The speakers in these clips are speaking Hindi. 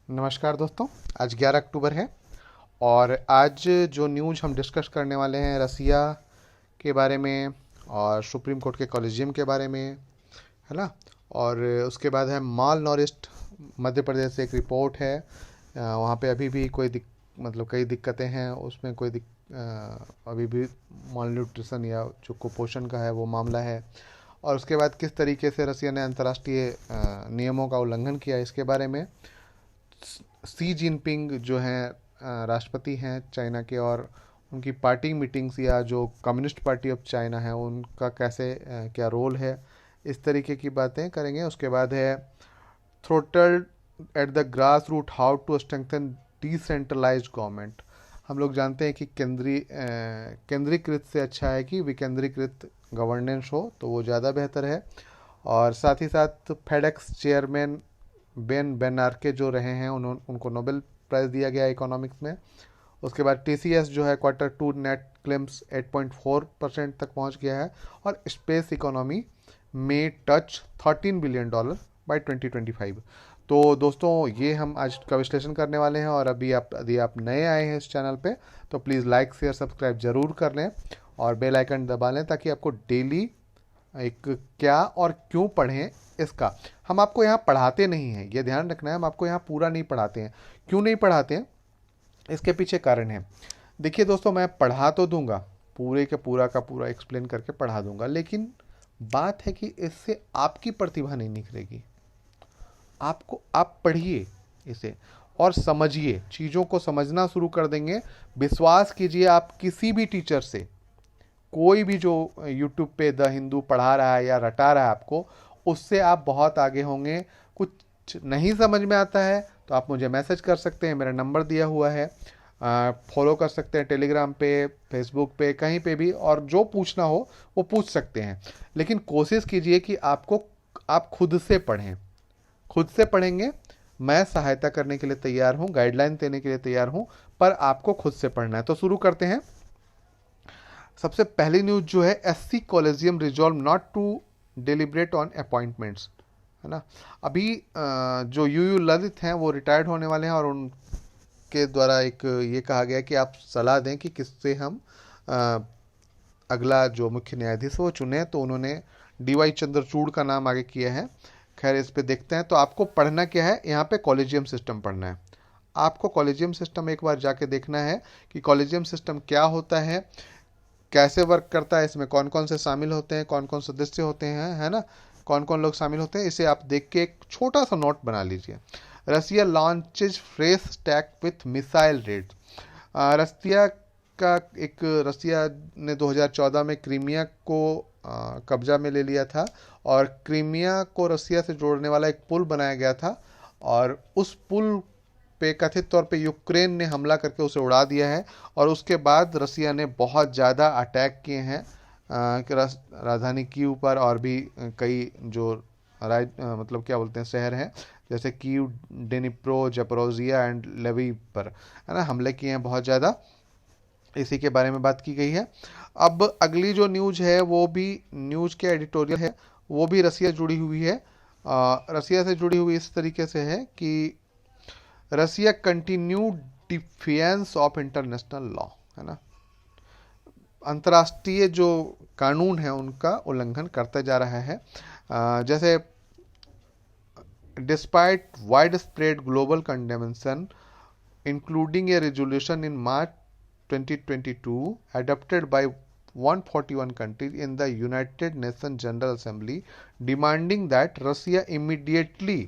नमस्कार दोस्तों। आज 11 अक्टूबर है और आज जो न्यूज़ हम डिस्कस करने वाले हैं रसिया के बारे में और सुप्रीम कोर्ट के कॉलेजियम के बारे में, है ना। और उसके बाद है माल नॉरिस्ट, मध्य प्रदेश से एक रिपोर्ट है। वहाँ पे अभी भी मतलब कई दिक्कतें हैं उसमें, अभी भी माल न्यूट्रिशन या जो कुपोषण का है वो मामला है। और उसके बाद किस तरीके से रसिया ने अंतर्राष्ट्रीय नियमों का उल्लंघन किया, इसके बारे में। सी जिनपिंग जो हैं राष्ट्रपति हैं चाइना के, और उनकी पार्टी मीटिंग्स या जो कम्युनिस्ट पार्टी ऑफ चाइना है उनका कैसे क्या रोल है, इस तरीके की बातें करेंगे। उसके बाद है throttled at the grass root, how to strengthen decentralized government. हम लोग जानते हैं कि केंद्रीकृत से अच्छा है कि विकेंद्रीकृत गवर्नेंस हो तो वो ज़्यादा बेहतर है। और साथ ही साथ फेडेक्स चेयरमैन बेन बेनार्के जो रहे हैं उनको नोबेल प्राइज़ दिया गया इकोनॉमिक्स में। उसके बाद टीसीएस जो है क्वार्टर 2 नेट क्लेम्स 8.4% तक पहुंच गया है। और स्पेस इकोनॉमी में टच $13 बिलियन बाय 2025। तो दोस्तों ये हम आज का विश्लेषण करने वाले हैं। और यदि आप नए आए हैं इस चैनल पे तो प्लीज़ लाइक शेयर सब्सक्राइब जरूर कर लें और बेल आइकन दबा लें, ताकि आपको डेली एक क्या और क्यों पढ़ें इसका। हम आपको यहाँ पढ़ाते नहीं हैं, ये ध्यान रखना है, हम आपको यहाँ पूरा नहीं पढ़ाते हैं। क्यों नहीं पढ़ाते हैं, इसके पीछे कारण है। देखिए दोस्तों, मैं पढ़ा तो दूंगा, पूरे के पूरा का पूरा एक्सप्लेन करके पढ़ा दूंगा, लेकिन बात है कि इससे आपकी प्रतिभा नहीं निखरेगी। आप पढ़िए इसे और समझिए, चीज़ों को समझना शुरू कर देंगे। विश्वास कीजिए, आप किसी भी टीचर से, कोई भी जो यूट्यूब पे द हिंदू पढ़ा रहा है या रटा रहा है आपको, उससे आप बहुत आगे होंगे। कुछ नहीं समझ में आता है तो आप मुझे मैसेज कर सकते हैं, मेरा नंबर दिया हुआ है। फॉलो कर सकते हैं टेलीग्राम पे, फेसबुक पे, कहीं पे भी, और जो पूछना हो वो पूछ सकते हैं। लेकिन कोशिश कीजिए कि आप खुद से पढ़ें। खुद से पढ़ेंगे, मैं सहायता करने के लिए तैयार हूँ, गाइडलाइन देने के लिए तैयार हूँ, पर आपको खुद से पढ़ना है। तो शुरू करते हैं। सबसे पहली न्यूज जो है, SC collegium resolve not to deliberate on appointments, है ना। अभी जो यू ललित हैं वो रिटायर्ड होने वाले हैं और उनके द्वारा एक ये कहा गया कि आप सलाह दें कि किससे हम अ, अगला जो मुख्य न्यायाधीश है वो चुने। तो उन्होंने डीवाई चंद्रचूड़ का नाम आगे किया है। खैर, इस पे देखते हैं। तो आपको पढ़ना क्या है, यहाँ पे कॉलेजियम सिस्टम पढ़ना है। आपको कॉलेजियम सिस्टम एक बार जाके देखना है कि कॉलेजियम सिस्टम क्या होता है, कैसे वर्क करता है, इसमें कौन कौन से शामिल होते हैं, कौन कौन सदस्य होते हैं, है ना, कौन कौन लोग शामिल होते हैं। इसे आप देख के एक छोटा सा नोट बना लीजिए। Russia launches fresh attack with missile raid. Russia का एक रसिया ने 2014 में क्रीमिया को कब्जा में ले लिया था, और क्रीमिया को रसिया से जोड़ने वाला एक पुल बनाया गया था, और उस पुल पे कथित तौर पे यूक्रेन ने हमला करके उसे उड़ा दिया है। और उसके बाद रसिया ने बहुत ज़्यादा अटैक किए हैं राजधानी कीव पर, और भी कई जो मतलब क्या बोलते हैं शहर हैं, जैसे कीव, डेनिप्रो, जपोरोजिया एंड लेवी पर, है ना, हमले किए हैं बहुत ज़्यादा। इसी के बारे में बात की गई है। अब अगली जो न्यूज है वो भी न्यूज के एडिटोरियल है, वो भी रसिया जुड़ी हुई है। रसिया से जुड़ी हुई इस तरीके से है कि Russia continue defence of international law, है ना, अंतर्राष्ट्रीय जो कानून है उनका उल्लंघन करता जा रहा है। जैसे despite widespread global condemnation including a resolution in March 2022 adopted by 141 countries in the United Nations General Assembly, demanding that Russia immediately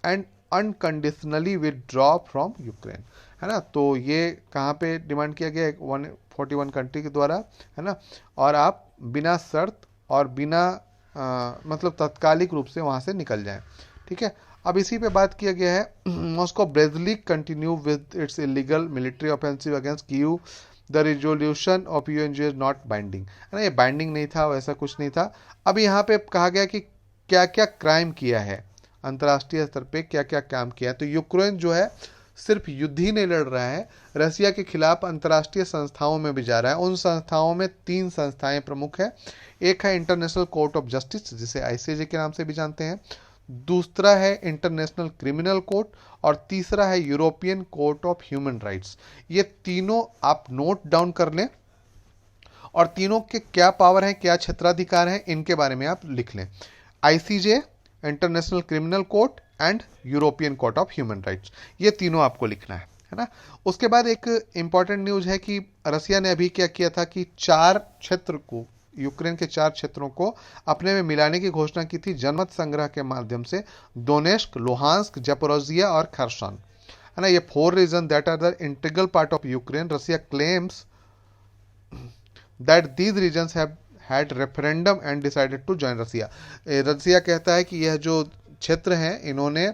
and unconditionally withdraw from Ukraine, है ना। तो ये कहाँ पे डिमांड किया गया, 141 कंट्री के द्वारा, है ना। और आप बिना शर्त और बिना मतलब तात्कालिक रूप से वहाँ से निकल जाएं, ठीक है। अब इसी पे बात किया गया है। Moscow brazenly continue with its illegal military offensive against Kyiv, the resolution of UNG is not binding, है ना। ये बाइंडिंग नहीं था, वैसा कुछ नहीं था। अब यहाँ पे कहा गया कि क्या क्या क्राइम किया है, अंतर्राष्ट्रीय स्तर पे क्या क्या काम किया है। तो यूक्रेन जो है सिर्फ युद्ध ही नहीं लड़ रहा है, रसिया के खिलाफ अंतर्राष्ट्रीय संस्थाओं में भी जा रहा है। उन संस्थाओं में 3 संस्थाएं प्रमुख है। एक है इंटरनेशनल कोर्ट ऑफ जस्टिस, जिसे आईसीजे के नाम से भी जानते हैं। दूसरा है इंटरनेशनल क्रिमिनल कोर्ट और तीसरा है European court of human rights. ये तीनों आप नोट डाउन कर लें और तीनों के क्या पावर हैं, क्या क्षेत्राधिकार हैं, इनके बारे में आप लिख लें। ICJ, international criminal court and European court of human rights, ये तीनों आपको लिखना है ना। उसके बाद एक इंपॉर्टेंट न्यूज है कि रसिया ने अभी क्या किया था कि 4 क्षेत्र को, यूक्रेन के 4 क्षेत्रों को अपने में मिलाने की घोषणा की थी जनमत संग्रह के माध्यम से। डोनेस्क, लुहांस्क, जपोरोजिया और खरसन, है ना। ये 4 region that are the integral part of Ukraine. Russia claims that these regions have had referendum and decided to join Russia. Russia कहता है कि यह जो क्षेत्र हैं इन्होंने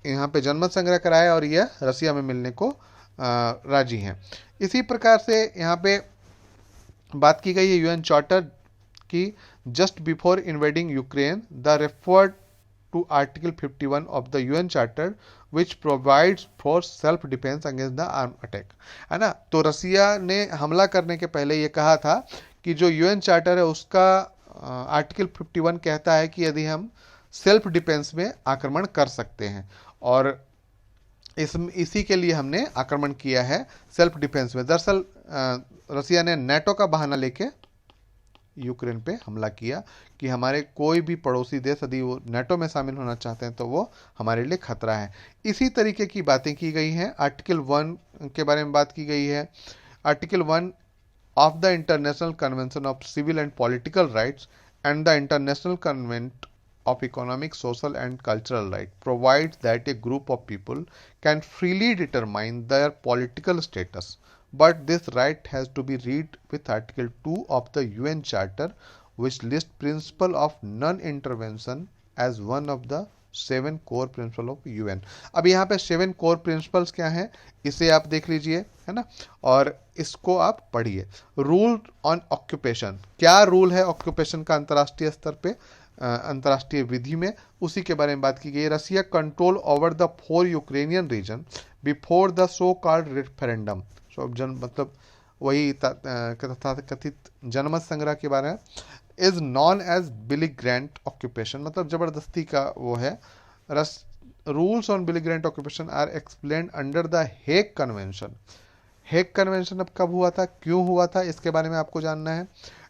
यहाँ पे जनमत संग्रह कराया और यह रसिया में मिलने को राजी हैं। इसी प्रकार से यहाँ पे बात की गई है यूएन चार्टर की। Just before invading Ukraine the referred to article 51 of the UN charter which provides for self defence against the arm attack, है ना। तो रसिया ने हमला करने के पहले ये कहा था कि जो यूएन चार्टर है उसका आर्टिकल 51 कहता है कि यदि हम सेल्फ डिफेंस में आक्रमण कर सकते हैं, और इसी के लिए हमने आक्रमण किया है सेल्फ डिफेंस में। दरअसल रसिया ने नेटो का बहाना लेके यूक्रेन पे हमला किया कि हमारे कोई भी पड़ोसी देश यदि वो नेटो में शामिल होना चाहते हैं तो वो हमारे लिए खतरा है। इसी तरीके की बातें की गई हैं। आर्टिकल 1 के बारे में बात की गई है। Article 1 of the international convention of civil and political rights and the international convent of economic, social and cultural right provides that a group of people can freely determine their political status, but this right has to be read with Article 2 of the UN Charter, which lists principle of non-intervention as one of the 7 core principles of UN। अब यहाँ पे 7 core principles क्या हैं, इसे आप देख लीजिए, है ना, और इसको आप पढ़िए। रूल ऑन ऑक्यूपेशन, क्या रूल है ऑक्यूपेशन का अंतर्राष्ट्रीय स्तर पे, अंतर्राष्ट्रीय विधि में, उसी के बारे में बात की गई। Russia control over the 4 Ukrainian region before the so called referendum, मतलब वही कथित जनमत संग्रह के बारे में। Is known as belligerent occupation, मतलब जबरदस्ती का वो है। Rules on belligerent occupation are explained under the Hague Convention. Hague Convention अब कब हुआ था, क्यों हुआ था, इसके बारे में आपको जानना है।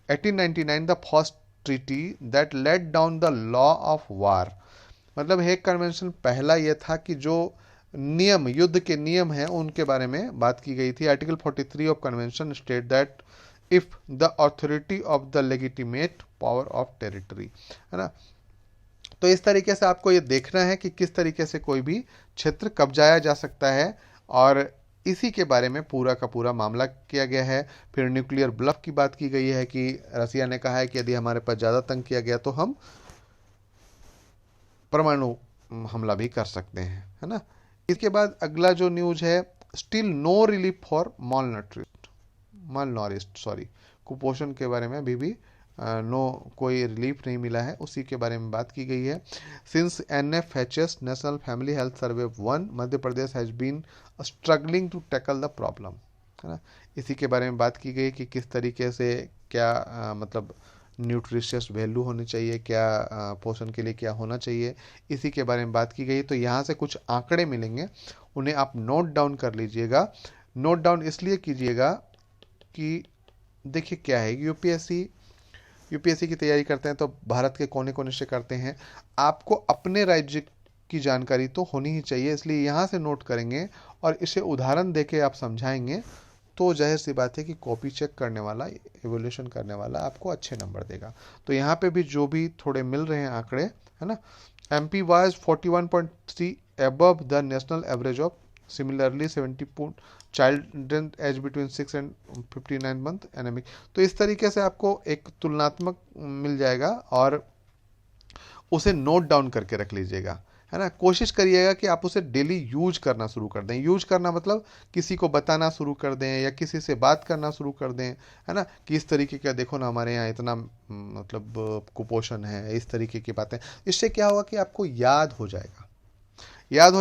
1899 the first treaty that let down the law of war, मतलब हेग कन्वेंशन पहला यह था कि जो नियम, युद्ध के नियम हैं उनके बारे में बात की गई थी। Article 43 of convention state that if the authority of the legitimate power of territory, है ना। तो इस तरीके से आपको ये देखना है कि किस तरीके से कोई भी क्षेत्र कब्जाया जा सकता है, और इसी के बारे में पूरा का पूरा मामला किया गया है। फिर न्यूक्लियर ब्लफ की बात की गई है कि रसिया ने कहा है कि यदि हमारे पास ज़्यादा तंग किया गया तो हम परमाणु हमला भी कर सकते हैं, है ना। इसके बाद अगला जो न्यूज है, स्टिल नो रिलीफ फॉर मालनॉरिस्ट, कुपोषण के बारे में अभी भी कोई रिलीफ नहीं मिला है, उसी के बारे में बात की गई है। Since NFHS national family health survey 1 Madhya Pradesh has been struggling to tackle the problem, है ना। इसी के बारे में बात की गई कि किस तरीके से क्या मतलब न्यूट्रिशियस वैल्यू होनी चाहिए, क्या पोषण के लिए क्या होना चाहिए, इसी के बारे में बात की गई। तो यहाँ से कुछ आंकड़े मिलेंगे, उन्हें आप नोट डाउन कर लीजिएगा। नोट डाउन इसलिए कीजिएगा कि देखिए क्या है, यूपीएससी की तैयारी करते हैं तो भारत के कोने कोने से करते हैं, आपको अपने राज्य की जानकारी तो होनी ही चाहिए, इसलिए यहाँ से नोट करेंगे और इसे उदाहरण देके आप समझाएंगे तो जाहिर सी बात है कि कॉपी चेक करने वाला, एवोल्यूशन करने वाला आपको अच्छे नंबर देगा। तो यहाँ पे भी जो भी थोड़े मिल रहे हैं आंकड़े, है ना। MP was 41.3 above the national average of similarly 70 children age between 6 and 59 month anemic। तो इस तरीके से आपको एक तुलनात्मक मिल जाएगा और उसे नोट डाउन करके रख लीजिएगा, है ना। कोशिश करिएगा कि आप उसे डेली यूज करना शुरू कर दें। यूज करना मतलब किसी को बताना शुरू कर दें या किसी से बात करना शुरू कर दें, है ना, कि इस तरीके का देखो ना हमारे यहाँ इतना मतलब कुपोषण है, इस तरीके की बातें। इससे क्या होगा कि आपको याद हो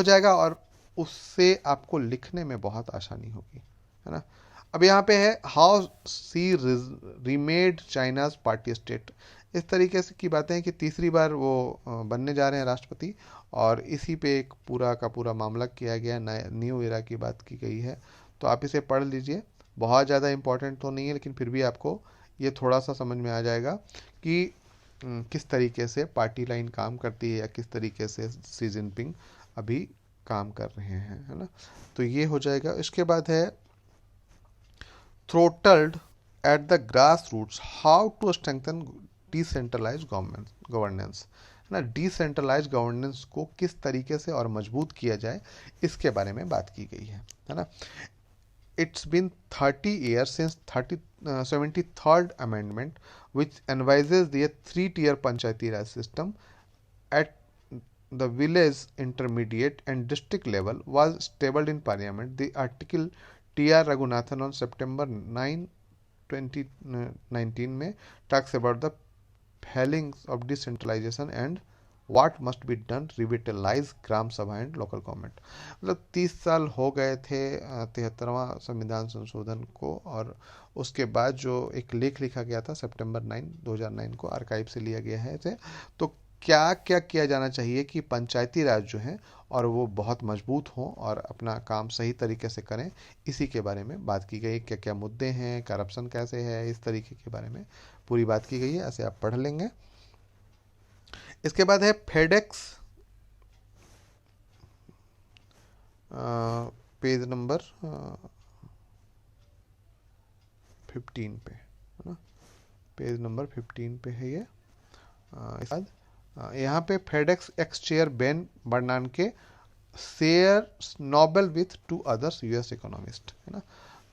जाएगा और उससे आपको लिखने में बहुत आसानी होगी, है ना। अब यहाँ पे है how Xi remade China's party state. इस तरीके से की बातें हैं कि तीसरी बार वो बनने जा रहे हैं राष्ट्रपति, और इसी पे एक पूरा का पूरा मामला किया गया, न्यू एरा की बात की गई है। तो आप इसे पढ़ लीजिए, बहुत ज़्यादा इम्पोर्टेंट तो नहीं है, लेकिन फिर भी आपको ये थोड़ा सा समझ में आ जाएगा कि किस तरीके से पार्टी लाइन काम करती है, या किस तरीके से शी जिनपिंग अभी काम कर रहे हैं, है ना। तो ये हो जाएगा। इसके बाद है throttled at the grass roots, how to strengthen decentralize governance, है ना। डिसेंट्रलाइज गवर्नेंस को किस तरीके से और मजबूत किया जाए, इसके बारे में बात की गई है ना। It's been 30 years since 73rd Amendment, which envisages the three-tier Panchayati Raj system at the village, intermediate and district level, was tabled in Parliament. The article T.R. Raghunathan on September 9, 2019 में talks about the failings of decentralization and what must be done revitalize gram sabha and local government. मतलब 30 साल हो गए थे 73वां संविधान संशोधन को, और उसके बाद जो एक लेख लिखा गया था सितंबर 9, 2009 को, आर्काइव से लिया गया है इसे। तो क्या क्या किया जाना चाहिए कि पंचायती राज जो है और वो बहुत मजबूत हों और अपना काम सही तरीके से करें, इसी के बारे में बात की गई। क्या क्या मुद्दे हैं, करप्शन कैसे है, इस तरीके के बारे में पूरी बात की गई है। ऐसे आप पढ़ लेंगे। इसके बाद है फेडेक्स, पेज नंबर 15 पे, है ना। पेज नंबर 15 पे है ये। इसके बाद यहाँ पे FedEx x chair Ben बर्नानके share Nobel with 2 others US economist, है ना।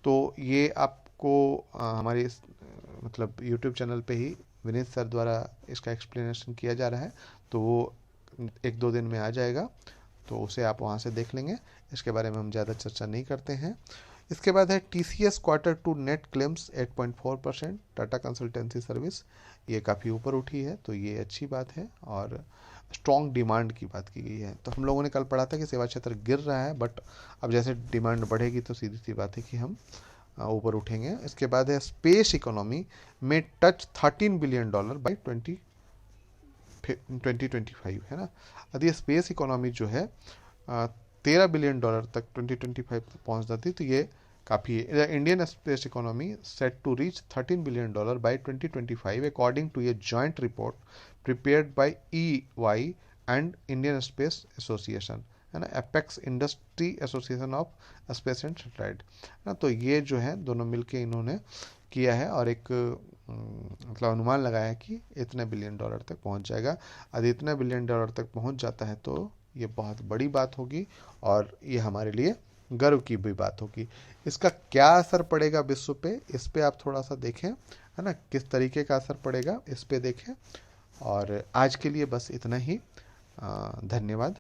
तो ये आपको हमारे मतलब यूट्यूब चैनल पे ही विनीत सर द्वारा इसका एक्सप्लेनेशन किया जा रहा है, तो वो 1-2 दिन में आ जाएगा, तो उसे आप वहाँ से देख लेंगे। इसके बारे में हम ज़्यादा चर्चा नहीं करते हैं। इसके बाद है TCS Q2 net claims 8.4%, Tata consultancy service ये काफ़ी ऊपर उठी है, तो ये अच्छी बात है। और स्ट्रॉन्ग डिमांड की बात की गई है। तो हम लोगों ने कल पढ़ा था कि सेवा क्षेत्र गिर रहा है, बट अब जैसे डिमांड बढ़ेगी तो सीधी सी बात है कि हम ऊपर उठेंगे। इसके बाद है स्पेस इकोनॉमी में टच $13 बिलियन बाई 2025, है ना। यदि स्पेस इकोनॉमी जो है $13 बिलियन तक 2025 पहुंच जाती तो ये काफ़ी है। Indian space economy set to reach $13 billion by 2025 according to a joint report prepared by EY and Indian space association, है ना, apex industry association of space and satellite, ना। तो ये जो है दोनों मिलके इन्होंने किया है और एक मतलब अनुमान लगाया है कि इतने $बिलियन तक पहुंच जाएगा। यदि इतने $बिलियन तक पहुंच जाता है तो ये बहुत बड़ी बात होगी और ये हमारे लिए गर्व की भी बात होगी। इसका क्या असर पड़ेगा विश्व पे, इस पे आप थोड़ा सा देखें, है ना, किस तरीके का असर पड़ेगा इस पे देखें। और आज के लिए बस इतना ही। धन्यवाद।